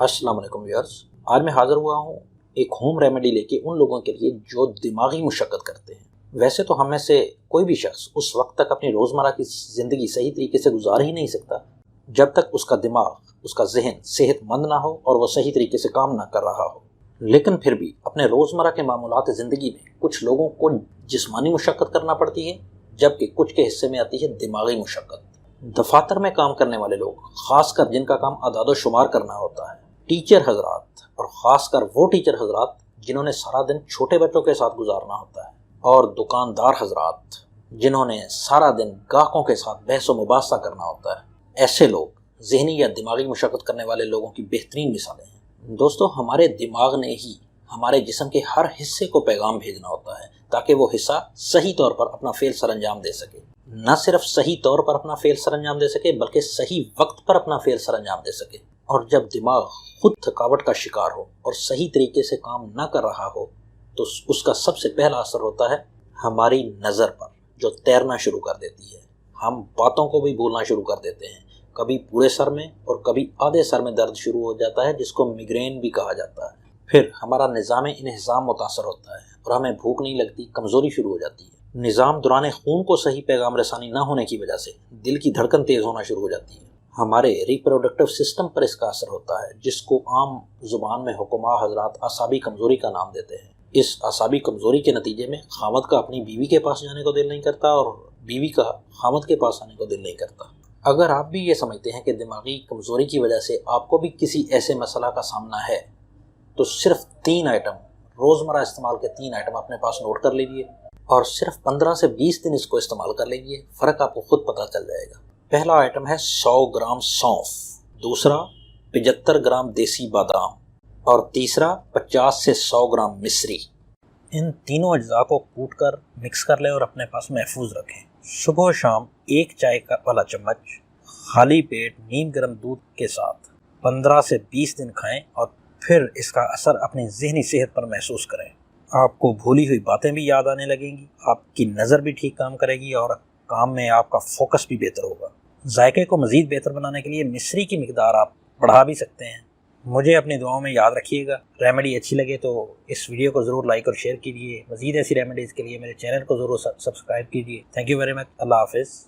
السلام علیکم ویئرز، آج میں حاضر ہوا ہوں ایک ہوم ریمیڈی لے کے ان لوگوں کے لیے جو دماغی مشقت کرتے ہیں۔ ویسے تو ہم میں سے کوئی بھی شخص اس وقت تک اپنی روزمرہ کی زندگی صحیح طریقے سے گزار ہی نہیں سکتا جب تک اس کا دماغ، اس کا ذہن صحت مند نہ ہو اور وہ صحیح طریقے سے کام نہ کر رہا ہو۔ لیکن پھر بھی اپنے روزمرہ کے معمولات زندگی میں کچھ لوگوں کو جسمانی مشقت کرنا پڑتی ہے، جبکہ کچھ کے حصے میں آتی ہے دماغی مشقت۔ دفاتر میں کام کرنے والے لوگ، خاص کر جن کا کام اعداد و شمار کرنا ہوتا ہے، ٹیچر حضرات اور خاص کر وہ ٹیچر حضرات جنہوں نے سارا دن چھوٹے بچوں کے ساتھ گزارنا ہوتا ہے، اور دکاندار حضرات جنہوں نے سارا دن گاہکوں کے ساتھ بحث و مباحثہ کرنا ہوتا ہے، ایسے لوگ ذہنی یا دماغی مشقت کرنے والے لوگوں کی بہترین مثالیں ہیں۔ دوستو، ہمارے دماغ نے ہی ہمارے جسم کے ہر حصے کو پیغام بھیجنا ہوتا ہے تاکہ وہ حصہ صحیح طور پر اپنا فعل سر انجام دے سکے۔ نہ صرف صحیح طور پر اپنا فعل سر انجام دے سکے بلکہ صحیح وقت پر اپنا فعل سر انجام دے سکے۔ اور جب دماغ خود تھکاوٹ کا شکار ہو اور صحیح طریقے سے کام نہ کر رہا ہو تو اس کا سب سے پہلا اثر ہوتا ہے ہماری نظر پر، جو تیرنا شروع کر دیتی ہے۔ ہم باتوں کو بھی بھولنا شروع کر دیتے ہیں، کبھی پورے سر میں اور کبھی آدھے سر میں درد شروع ہو جاتا ہے جس کو میگرین بھی کہا جاتا ہے۔ پھر ہمارا نظام انہضام متاثر ہوتا ہے اور ہمیں بھوک نہیں لگتی، کمزوری شروع ہو جاتی ہے۔ نظام دوران خون کو صحیح پیغام رسانی نہ ہونے کی وجہ سے دل کی دھڑکن تیز ہونا شروع ہو جاتی ہے۔ ہمارے ریپروڈکٹیو سسٹم پر اس کا اثر ہوتا ہے، جس کو عام زبان میں حکماء حضرات اعصابی کمزوری کا نام دیتے ہیں۔ اس اعصابی کمزوری کے نتیجے میں خاوند کا اپنی بیوی کے پاس جانے کو دل نہیں کرتا اور بیوی کا خاوند کے پاس آنے کو دل نہیں کرتا۔ اگر آپ بھی یہ سمجھتے ہیں کہ دماغی کمزوری کی وجہ سے آپ کو بھی کسی ایسے مسئلہ کا سامنا ہے تو صرف 3 آئٹم، روزمرہ استعمال کے 3 آئٹم اپنے پاس نوٹ کر لیجئے اور صرف 15 سے 20 دن اس کو استعمال کر لیجئے، فرق آپ کو خود پتہ چل جائے گا۔ پہلا آئٹم ہے 100 گرام سونف، دوسرا 75 گرام دیسی بادام اور تیسرا 50 سے 100 گرام مصری۔ ان تینوں اجزاء کو کوٹ کر مکس کر لیں اور اپنے پاس محفوظ رکھیں۔ صبح و شام 1 چائے کا والا چمچ خالی پیٹ نیم گرم دودھ کے ساتھ 15 سے 20 دن کھائیں اور پھر اس کا اثر اپنی ذہنی صحت پر محسوس کریں۔ آپ کو بھولی ہوئی باتیں بھی یاد آنے لگیں گی، آپ کی نظر بھی ٹھیک کام کرے گی اور کام میں آپ کا فوکس بھی بہتر ہوگا۔ ذائقے کو مزید بہتر بنانے کے لیے مصری کی مقدار آپ بڑھا بھی سکتے ہیں۔ مجھے اپنی دعاؤں میں یاد رکھیے گا۔ ریمیڈی اچھی لگے تو اس ویڈیو کو ضرور لائک اور شیئر کیجیے۔ مزید ایسی ریمیڈیز کے لیے میرے چینل کو ضرور سبسکرائب کیجیے۔ Thank you very much. اللہ حافظ۔